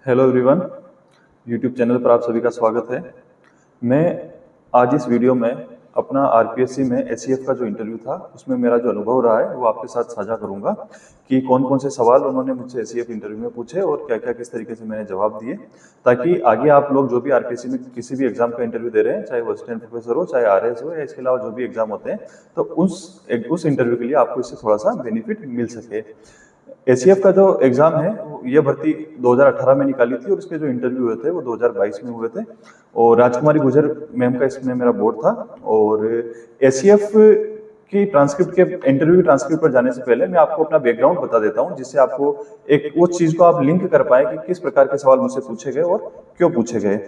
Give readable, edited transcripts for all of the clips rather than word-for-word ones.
Hello everyone. YouTube channel पर आप सभी का स्वागत है। मैं आज इस वीडियो में अपना आरपीएससी में एसईएफ का जो इंटरव्यू था उसमें मेरा जो अनुभव रहा है वो आपके साथ साझा करूंगा कि कौन कौन से सवाल उन्होंने मुझसे एसईएफ इंटरव्यू में पूछे और क्या क्या किस तरीके से मैंने जवाब दिए, ताकि आगे आप लोग जो भी आरपीएससी में किसी भी एग्जाम का इंटरव्यू दे रहे हैं, चाहे वो असिस्टेंट प्रोफेसर हो, चाहे आरएस हो, या इसके अलावा जो भी एग्जाम होते हैं, तो उस इंटरव्यू के लिए आपको इससे थोड़ा सा बेनिफिट मिल सके। एसीएफ का जो एग्जाम है ये भर्ती 2018 में निकाली थी और इसके जो इंटरव्यू हुए थे वो 2022 में हुए थे और राजकुमारी गुजर मैम का इसमें मेरा बोर्ड था। और एसीएफ की ट्रांसक्रिप्ट के इंटरव्यू ट्रांसक्रिप्ट पर जाने से पहले मैं आपको अपना बैकग्राउंड बता देता हूं, जिससे आपको एक वो चीज को आप लिंक कर पाए कि किस प्रकार के सवाल मुझसे पूछे गए और क्यों पूछे गए।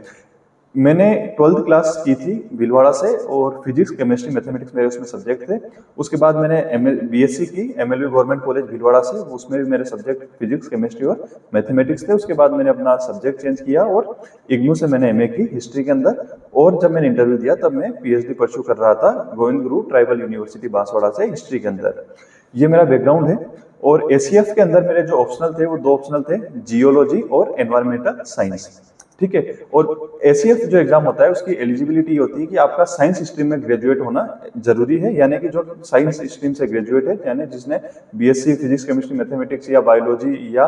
मैंने 12th क्लास की थी भीलवाड़ा से और फिजिक्स केमिस्ट्री मैथमेटिक्स मेरे उसमें सब्जेक्ट थे। उसके बाद मैंने बीएससी की एमएलबी गवर्नमेंट कॉलेज भीलवाड़ा से, उसमें भी मेरे सब्जेक्ट फिजिक्स केमिस्ट्री और मैथमेटिक्स थे। उसके बाद मैंने अपना सब्जेक्ट चेंज किया और इग्नू से मैंने एमए की हिस्ट्री के अंदर। और जब मैंने इंटरव्यू दिया तब मैं पीएचडी परस्यू कर रहा था गोविंद गुरु ट्राइबल यूनिवर्सिटी बांसवाड़ा से हिस्ट्री के अंदर। ये मेरा बैकग्राउंड है। और एसीएफ के अंदर मेरे जो ऑप्शनल थे वो दो ऑप्शनल थे, जियोलॉजी और एनवायरमेंटल साइंस। ठीक है। और एसीएफ जो एग्जाम होता है उसकी एलिजिबिलिटी होती है कि आपका साइंस स्ट्रीम में ग्रेजुएट होना जरूरी है, यानी कि जो साइंस स्ट्रीम से ग्रेजुएट है, यानी जिसने बीएससी फिजिक्स केमिस्ट्री मैथमेटिक्स या बायोलॉजी या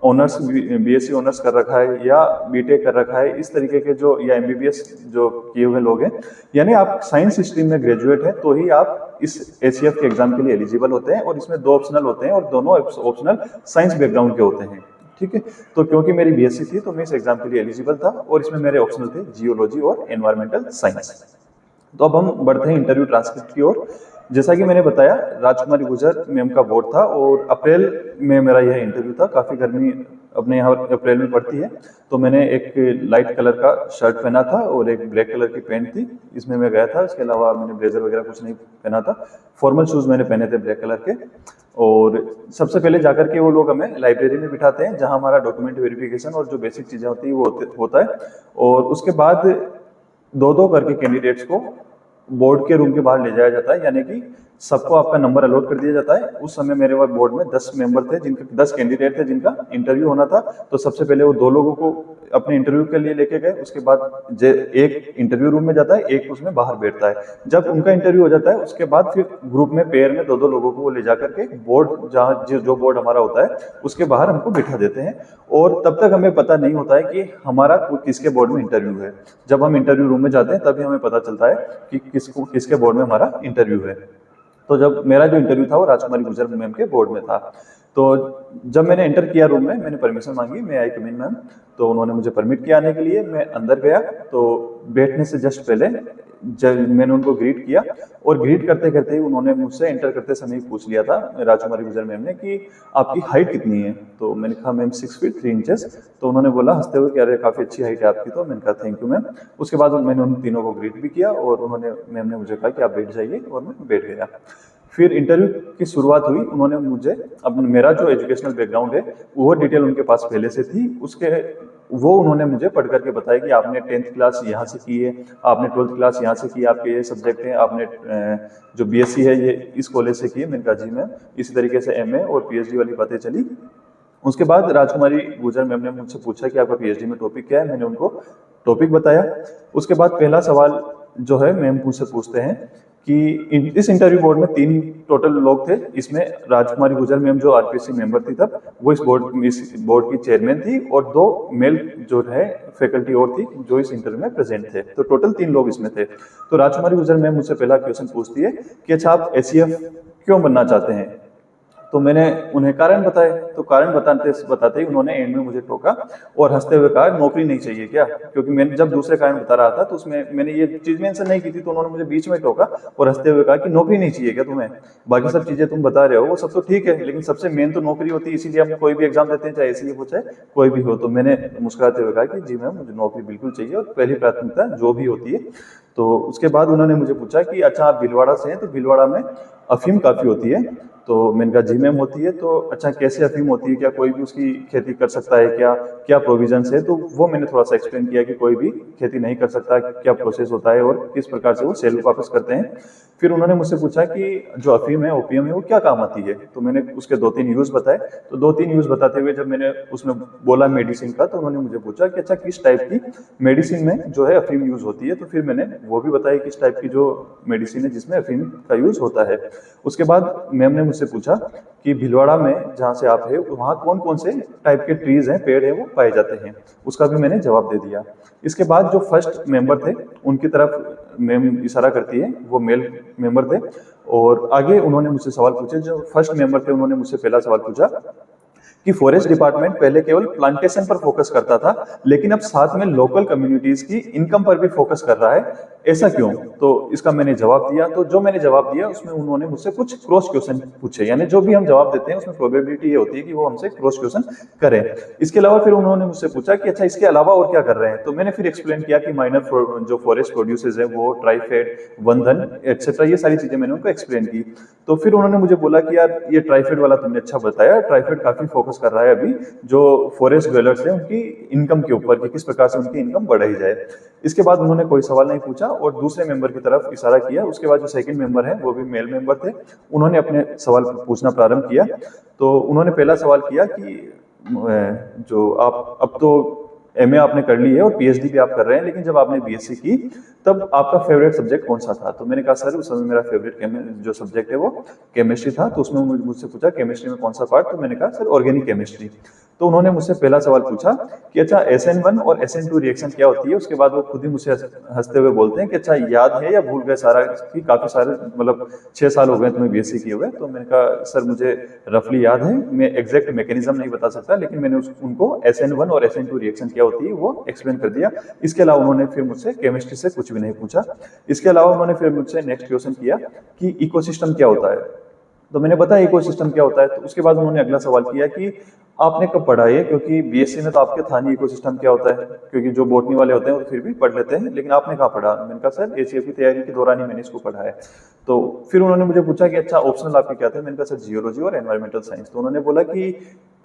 ऑनर्स बीएससी ऑनर्स कर रखा है या बीटेक कर रखा है, इस तरीके के जो, या एमबीबीएस जो किए हुए लोग हैं, यानी आप साइंस स्ट्रीम में ग्रेजुएट हैं तो ही आप इस एसीएफ के एग्जाम के लिए एलिजिबल होते हैं। और इसमें दो ऑप्शनल होते हैं और दोनों ऑप्शनल साइंस बैकग्राउंड के होते हैं। ठीक है। तो क्योंकि मेरी बीएससी थी तो मैं इस एग्जाम के लिए एलिजिबल था और इसमें मेरे ऑप्शनल थे जियोलॉजी और एनवायरमेंटल साइंस। तो अब हम बढ़ते हैं इंटरव्यू ट्रांसक्रिप्ट की ओर। जैसा कि मैंने बताया, राजकुमारी गुजर मैम का बोर्ड था और अप्रैल में मेरा यह इंटरव्यू था। काफ़ी गर्मी अपने यहाँ अप्रैल में पड़ती है, तो मैंने एक लाइट कलर का शर्ट पहना था और एक ब्लैक कलर की पैंट थी, इसमें मैं गया था। इसके अलावा मैंने ब्लेजर वगैरह कुछ नहीं पहना था। फॉर्मल शूज़ मैंने पहने थे ब्लैक कलर के। और सबसे पहले जाकर के वो लोग हमें लाइब्रेरी में बिठाते हैं जहाँ हमारा डॉक्यूमेंट वेरिफिकेशन और जो बेसिक चीज़ें होती है वो होता है। और उसके बाद दो दो करके कैंडिडेट्स को बोर्ड के रूम के बाहर ले जाया जाता है, यानी कि सबको आपका नंबर अलॉट कर दिया जाता है। उस समय मेरे वक्त बोर्ड में 10 मेंबर थे, जिनके 10 कैंडिडेट थे जिनका इंटरव्यू होना था। तो सबसे पहले वो दो लोगों को अपने इंटरव्यू के लिए लेके गए। उसके बाद एक इंटरव्यू रूम में जाता है, एक उसमें बाहर बैठता है। जब उनका इंटरव्यू हो जाता है उसके बाद फिर ग्रुप में पेयर में दो दो लोगों को ले जाकर के बोर्ड, जहाँ जो बोर्ड हमारा होता है उसके बाहर हमको बिठा देते हैं। और तब तक हमें पता नहीं होता है कि हमारा किसके बोर्ड में इंटरव्यू है। जब हम इंटरव्यू रूम में जाते हैं तभी हमें पता चलता है कि किसके बोर्ड में हमारा इंटरव्यू है। तो जब मेरा जो इंटरव्यू था वो राजकुमारी गुजर मैम के बोर्ड में था। तो जब मैंने एंटर किया रूम में, मैंने परमिशन मांगी, मैं आई कम इन मैम। तो उन्होंने मुझे परमिट किया आने के लिए। मैं अंदर गया तो बैठने से जस्ट पहले जब मैंने उनको ग्रीट किया, और ग्रीट करते करते ही उन्होंने मुझसे एंटर करते समय ही पूछ लिया था राजकुमारी गुजर मैम ने कि आपकी हाइट कितनी है। तो मैंने कहा मैम 6 फीट 3 इंचेस। तो उन्होंने बोला हंसते हुए कि अरे काफ़ी अच्छी हाइट है आपकी। तो मैंने कहा थैंक यू मैम। उसके बाद मैंने उन तीनों को ग्रीट भी किया और मैम ने मुझे कहा कि आप बैठ जाइए, और मैं बैठ गया। फिर इंटरव्यू की शुरुआत हुई। उन्होंने मुझे अब मेरा जो एजुकेशनल बैकग्राउंड है वो डिटेल उनके पास पहले से थी, वो उन्होंने मुझे पढ़ करके बताया कि आपने 10th क्लास यहाँ से की है, आपने 12th क्लास यहाँ से की, आपके ये सब्जेक्ट हैं, आपने जो बीएससी है ये इस कॉलेज से की है। मैंने कहा जी मैम। इसी तरीके से एमए और पीएचडी वाली बातें चली। उसके बाद राजकुमारी गुजर मैम ने मुझसे पूछा कि आपका पीएचडी में टॉपिक क्या है। मैंने उनको टॉपिक बताया। उसके बाद पहला सवाल जो है मैम मुझसे पूछते हैं कि इस इंटरव्यू बोर्ड में 3 टोटल लोग थे। इसमें राजकुमारी गुजर मैम जो आरपीएससी मेंबर थी तब, वो इस बोर्ड की चेयरमैन थी, और 2 मेल जो है फैकल्टी और थी जो इस इंटरव्यू में प्रेजेंट थे। तो टोटल 3 लोग इसमें थे। तो राजकुमारी गुजर मैम मुझसे पहला क्वेश्चन पूछती है कि अच्छा आप एसीएफ क्यों बनना चाहते हैं। तो मैंने उन्हें कारण बताए। तो कारण बताते बताते ही उन्होंने एंड में मुझे टोका और हंसते हुए कहा नौकरी नहीं चाहिए क्या। क्योंकि मैंने जब दूसरे कारण बता रहा था तो उसमें मैंने ये चीज मेंशन नहीं की थी, तो उन्होंने मुझे बीच में टोका और हंसते हुए कहा कि नौकरी नहीं चाहिए क्या तुम्हें। बाकी सब चीजें तुम बता रहे हो वो सब तो ठीक है, लेकिन सबसे मेन तो नौकरी होती है, इसीलिए हम कोई भी एग्जाम देते हैं, चाहे एसीए हो चाहे कोई भी हो। तो मैंने मुस्कुराते हुए कहा कि जी मैम मुझे नौकरी बिल्कुल चाहिए और पहली प्राथमिकता जो भी होती है। तो उसके बाद उन्होंने मुझे पूछा कि अच्छा आप भीलवाड़ा से हैं, तो भीलवाड़ा में अफीम काफ़ी होती है। तो मैंने कहा जी मैम होती है। तो अच्छा कैसे अफीम होती है, क्या कोई भी उसकी खेती कर सकता है, क्या क्या प्रोविजंस है? तो वो मैंने थोड़ा सा एक्सप्लेन किया कि कोई भी खेती नहीं कर सकता, क्या प्रोसेस होता है और किस प्रकार से वो सेल वापस करते हैं। फिर उन्होंने मुझसे पूछा कि जो अफीम है, ओपीएम है, वो क्या काम आती है। तो मैंने उसके 2-3 यूज बताए। तो 2-3 यूज बताते हुए जब मैंने उसमें बोला मेडिसिन का, तो उन्होंने मुझे पूछा कि अच्छा किस टाइप की मेडिसिन में जो है अफीम यूज होती है। तो फिर मैंने वो भी बताया किस टाइप की जो मेडिसिन है जिसमें अफीम का यूज होता है। उसके बाद मैम ने मुझसे पूछा कि भीलवाड़ा में जहाँ से आप है वहाँ कौन कौन से टाइप के ट्रीज हैं, पेड़ हैं, वो पाए जाते हैं। उसका भी मैंने जवाब दे दिया। इसके बाद जो फर्स्ट मेंबर थे उनकी तरफ मैम इशारा करती है, वो मेल मेंबर थे। और आगे उन्होंने मुझसे सवाल पूछे। जो फर्स्ट मेंबर थे उन्होंने मुझसे पहला सवाल पूछा कि फॉरेस्ट डिपार्टमेंट पहले केवल प्लांटेशन पर फोकस करता था, लेकिन अब साथ में लोकल कम्युनिटीज की इनकम पर भी फोकस कर रहा है, ऐसा क्यों? तो इसका मैंने जवाब दिया। तो जो मैंने जवाब दिया उसमें उन्होंने मुझसे कुछ क्रॉस क्वेश्चन पूछे, यानी जो भी हम जवाब देते हैं उसमें प्रोबेबिलिटी ये होती है कि वो हमसे क्रॉस क्वेश्चन करें। इसके अलावा फिर उन्होंने मुझसे पूछा कि अच्छा इसके अलावा और क्या कर रहे हैं। तो मैंने फिर एक्सप्लेन किया कि माइनर जो फॉरेस्ट प्रोड्यूसर्स है वो ट्राइफेड, वंधन एक्सेट्रा, ये सारी चीजें मैंने उनको एक्सप्लेन की। तो फिर उन्होंने मुझे बोला कि यार ये ट्राइफेड वाला तुमने अच्छा बताया, ट्राइफेड काफी फोकस कर रहा है अभी जो फॉरेस्ट ड्वेलर्स हैं उनकी इनकम के ऊपर कि किस प्रकार से उनकी इनकम बढ़ाई जाए। इसके बाद उन्होंने कोई सवाल नहीं पूछा और दूसरे मेंबर की तरफ इशारा किया। उसके बाद जो सेकंड मेंबर है वो भी मेल मेंबर थे, उन्होंने अपने सवाल पूछना प्रारंभ किया। तो उन्होंने पहला सवाल किया कि जो आप अब तो एमए आपने कर ली है और पीएचडी भी आप कर रहे हैं, लेकिन जब आपने बीएससी की तब आपका फेवरेट सब्जेक्ट कौन सा था? तो मैंने कहा सर उस समय मेरा फेवरेट जो सब्जेक्ट है वो केमिस्ट्री था। तो उसमें मुझसे पूछा केमिस्ट्री में कौन सा पार्ट? तो मैंने कहा सर ऑर्गेनिक केमिस्ट्री। तो उन्होंने मुझसे पहला सवाल पूछा कि अच्छा SN1 और SN2 रिएक्शन क्या होती है। उसके बाद वो खुद ही मुझसे हंसते हुए बोलते हैं कि अच्छा याद है या भूल गए सारा, कि काफी सारे मतलब 6 साल हो गए तुम्हें बीएससी किए हुए। तो मैंने कहा सर मुझे रफली याद है, मैं एग्जैक्ट मैकेनिज्म नहीं बता सकता, लेकिन मैंने उनको SN1 और SN2 रिएक्शन क्या होती है वो एक्सप्लेन कर दिया। इसके अलावा उन्होंने फिर मुझसे केमिस्ट्री से कुछ भी नहीं पूछा। इसके अलावा उन्होंने फिर मुझसे नेक्स्ट क्वेश्चन किया कि इकोसिस्टम क्या होता है। तो मैंने बताया इकोसिस्टम क्या होता है। तो उसके बाद उन्होंने अगला सवाल किया कि आपने कब पढ़ा है, क्योंकि बीएससी में तो आपके था नहीं इकोसिस्टम क्या होता है, क्योंकि जो बॉटनी वाले होते हैं वो फिर भी पढ़ लेते हैं, लेकिन आपने कहाँ पढ़ा? मैंने कहा सर एसीएफ की तैयारी के दौरान ही मैंने इसको पढ़ा है। तो फिर उन्होंने मुझे पूछा कि अच्छा ऑप्शनल आपके क्या थे? मैंने कहा सर जियोलॉजी और एनवायरमेंटल साइंस। तो उन्होंने बोला कि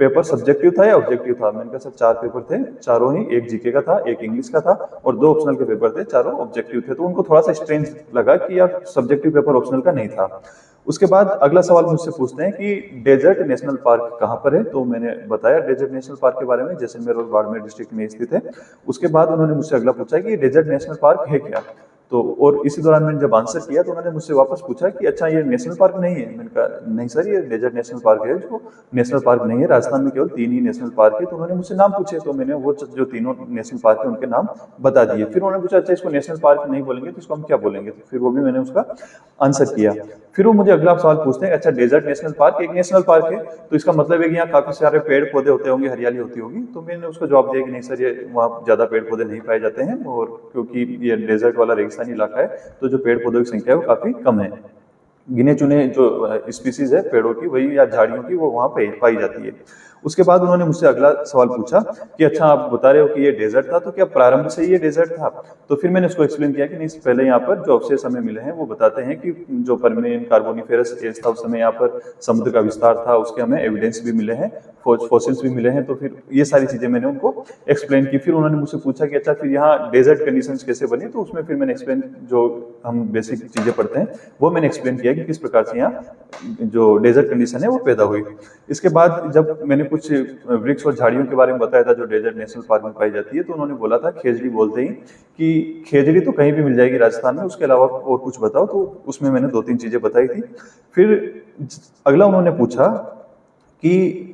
पेपर सब्जेक्टिव था या ऑब्जेक्टिव था? मैंने कहा सर 4 पेपर थे, चारों ही, एक जीके का था, एक इंग्लिश का था और 2 ऑप्शनल के पेपर थे, चारों ऑब्जेक्टिव थे। तो उनको थोड़ा सा स्ट्रेंज लगा कि यार सब्जेक्टिव पेपर ऑप्शनल का नहीं था। उसके बाद अगला सवाल मुझसे पूछते हैं कि डेजर्ट नेशनल पार्क कहाँ पर है। तो मैंने बताया डेजर्ट नेशनल पार्क के बारे में, जैसलमेर और बाड़मेर डिस्ट्रिक्ट में स्थित है। उसके बाद उन्होंने मुझसे अगला पूछा कि डेजर्ट नेशनल पार्क है क्या। तो और इसी दौरान मैंने जब आंसर किया तो उन्होंने मुझसे वापस पूछा कि अच्छा ये नेशनल पार्क नहीं है। मैंने कहा नहीं सर ये डेजर्ट नेशनल पार्क है, जो नेशनल पार्क नहीं है। राजस्थान में केवल 3 ही नेशनल पार्क है। तो उन्होंने मुझसे नाम पूछे, तो मैंने वो जो तीनों नेशनल पार्क है उनके नाम बता दिए। फिर उन्होंने पूछा अच्छा इसको नेशनल पार्क नहीं बोलेंगे तो इसको हम क्या बोलेंगे? तो फिर वो भी मैंने उसका आंसर किया। फिर वो मुझे अगला सवाल पूछते हैं अच्छा डेजर्ट नेशनल पार्क एक नेशनल पार्क है तो इसका मतलब है कि यहाँ काफी सारे पेड़ पौधे होते होंगे, हरियाली होती होगी। तो मैंने उसको जवाब दिया कि नहीं सर ये वहाँ ज्यादा पेड़ पौधे नहीं पाए जाते हैं, और क्योंकि ये डेजर्ट वाला रेगिस्तानी इलाका है तो जो पेड़ पौधों की संख्या है वो काफी कम है। गिने चुने जो स्पीसीज है पेड़ों की वही या झाड़ियों की वो वहां पे पाई जाती है। उसके बाद उन्होंने मुझसे अगला सवाल पूछा कि अच्छा आप बता रहे हो कि ये डेजर्ट था, तो क्या प्रारंभ से ही ये डेजर्ट था? तो फिर मैंने उसको एक्सप्लेन किया कि नहीं पहले यहाँ पर जो अवशेष हमें मिले हैं वो बताते हैं कि जो परमियन कार्बोनिफेरस एज था उस समय यहाँ पर समुद्र का विस्तार था, उसके हमें एविडेंस भी मिले हैं, फॉसिल्स भी मिले हैं। तो फिर ये सारी चीजें मैंने उनको एक्सप्लेन की। फिर उन्होंने मुझसे पूछा कि अच्छा फिर यहाँ डेजर्ट कंडीशंस कैसे बनी। तो उसमें फिर मैंने एक्सप्लेन जो हम बेसिक चीजें पढ़ते हैं वो मैंने एक्सप्लेन किया कि किस प्रकार से यहाँ जो डेजर्ट कंडीशन है वो पैदा हुई। इसके बाद जब मैंने कुछ वृक्ष और झाड़ियों के बारे में बताया था जो डेजर्ट नेशनल पार्क में पाई जाती है, तो उन्होंने बोला था खेजड़ी बोलते ही कि खेजड़ी तो कहीं भी मिल जाएगी राजस्थान में, उसके अलावा और कुछ बताओ। तो उसमें मैंने 2-3 चीजें बताई थी। फिर अगला उन्होंने पूछा कि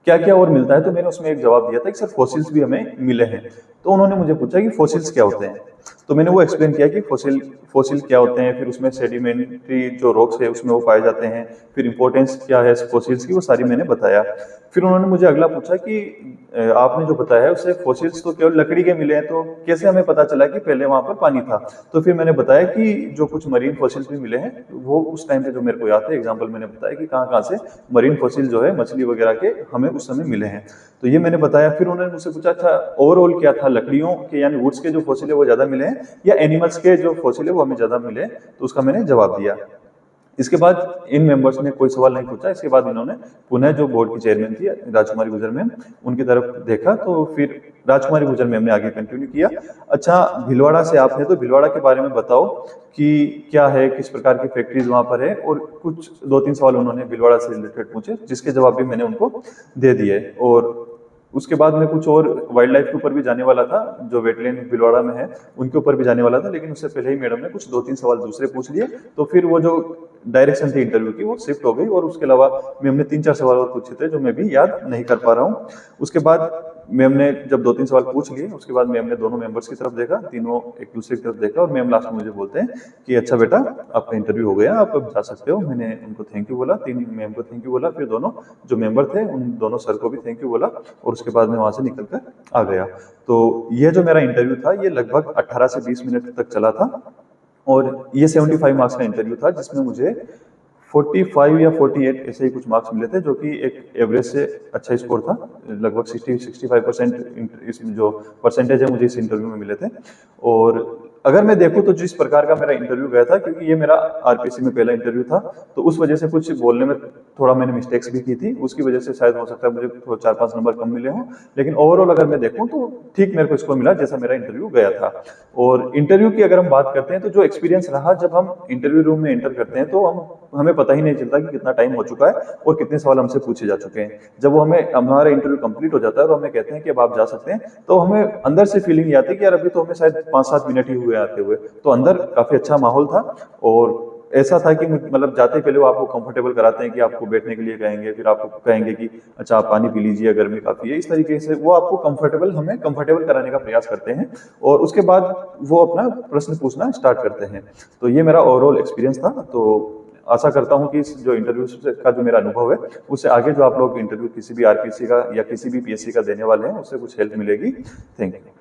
क्या क्या और मिलता है, तो मैंने उसमें एक जवाब दिया था कि सर फॉसिल्स भी हमें मिले हैं। तो उन्होंने मुझे पूछा कि फॉसिल्स क्या होते हैं, तो मैंने वो एक्सप्लेन किया कि फॉसिल क्या होते हैं, फिर उसमें सेडिमेंट्री जो रॉक्स है उसमें वो पाए जाते हैं, फिर इंपॉर्टेंस क्या है फॉसिल्स की, वो सारी मैंने बताया। फिर उन्होंने मुझे अगला पूछा कि आपने जो बताया उससे फॉसिल्स तो केवल लकड़ी के मिले हैं, तो कैसे हमें पता चला कि पहले वहां पर पानी था? तो फिर मैंने बताया कि जो कुछ मरीन फॉसिल्स भी मिले हैं वो उस टाइम पे जो मेरे को याद है एग्जाम्पल मैंने बताया कि कहाँ कहाँ से मरीन फॉसिल जो है मछली वगैरह के हमें उस समय मिले हैं। तो ये मैंने बताया। फिर उन्होंने मुझसे पूछा अच्छा ओवरऑल क्या था, लकड़ियों के यानी वुड्स के जो फॉसिल है वो ज्यादा मिले हैं या एनिमल्स के जो फॉसिल है वो हमें ज्यादा मिले? तो उसका मैंने जवाब दिया। इसके बाद इन मेंबर्स ने कोई सवाल नहीं पूछा। इसके बाद इन्होंने पुनः जो बोर्ड की चेयरमैन थी राजकुमारी गुर्जर मैम, उनकी तरफ देखा तो फिर राजकुमारी गुर्जर मैम ने आगे कंटिन्यू किया। अच्छा, भीलवाड़ा से आप हैं तो भीलवाड़ा के बारे में बताओ कि क्या है, किस प्रकार की फैक्ट्रीज वहां पर है, और कुछ 2-3 सवाल उन्होंने भीलवाड़ा से रिलेटेड पूछे जिसके जवाब भी मैंने उनको दे दिए। और उसके बाद मैं कुछ और वाइल्ड लाइफ के ऊपर भी जाने वाला था, जो वेटलैंड भीलवाड़ा में है उनके ऊपर भी जाने वाला था, लेकिन उससे पहले ही मैडम ने कुछ 2-3 सवाल दूसरे पूछ लिए। तो फिर वो जो डायरेक्शन थी इंटरव्यू की वो शिफ्ट हो गई, और उसके अलावा मैम ने 3-4 सवाल और पूछे थे जो मैं भी याद नहीं कर पा रहा हूँ। उसके बाद मैम ने जब 2-3 सवाल पूछ लिए, उसके बाद मैम ने दोनों मेंबर्स की तरफ देखा, तीनों एक दूसरे की तरफ देखा, और मैम लास्ट में मुझे बोलते हैं कि अच्छा बेटा, आपका इंटरव्यू हो गया, आप अब जा सकते हो। मैंने उनको थैंक यू बोला, 3 मैम को थैंक यू बोला, फिर दोनों जो मेंबर थे उन दोनों सर को भी थैंक यू बोला, और उसके बाद मैं वहां से निकल कर आ गया। तो यह जो मेरा इंटरव्यू था ये लगभग 18 से 20 मिनट तक चला था, और ये 75 मार्क्स का इंटरव्यू था, जिसमें मुझे 45 या 48 ऐसे ही कुछ मार्क्स मिले थे, जो कि एक एवरेज से अच्छा स्कोर था। लगभग 60-65% इस जो परसेंटेज है मुझे इस इंटरव्यू में मिले थे। और अगर मैं देखूं तो जिस प्रकार का मेरा इंटरव्यू गया था, क्योंकि ये मेरा आरपीएससी में पहला इंटरव्यू था, तो उस वजह से कुछ बोलने में थोड़ा मैंने मिस्टेक्स भी की थी, उसकी वजह से शायद हो सकता है मुझे 4-5 नंबर कम मिले हों, लेकिन ओवरऑल अगर मैं देखूं तो ठीक मेरे को स्कोर मिला जैसा मेरा इंटरव्यू गया था। और इंटरव्यू की अगर हम बात करते हैं तो जो एक्सपीरियंस रहा, जब हम इंटरव्यू रूम में एंटर करते हैं तो हमें पता ही नहीं चलता कि कितना टाइम हो चुका है और कितने सवाल हमसे पूछे जा चुके हैं। जब वो हमारा इंटरव्यू कंप्लीट हो जाता है तो हमें कहते हैं कि अब आप जा सकते हैं, तो हमें अंदर से फीलिंग ये आती है कि यार अभी तो हमें शायद 5-7 मिनट ही हुए आते हुए। तो अंदर काफी अच्छा माहौल था, और ऐसा था कि मतलब जाते पहले वो आपको कंफर्टेबल कराते हैं कि आपको बैठने के लिए कहेंगे, फिर आपको कहेंगे कि अच्छा आप पानी पी लीजिए, गर्मी काफी है, इस तरीके से वो आपको हमें कंफर्टेबल कराने का प्रयास करते हैं, और उसके बाद वो अपना प्रश्न पूछना स्टार्ट करते हैं। तो ये मेरा ओवरऑल एक्सपीरियंस था। तो आशा करता हूं कि इस जो इंटरव्यू का जो मेरा अनुभव है, उससे आगे जो आप लोग इंटरव्यू किसी भी आरपीएससी का या किसी भी पीएससी का देने वाले हैं, उससे कुछ हेल्प मिलेगी। Thank you.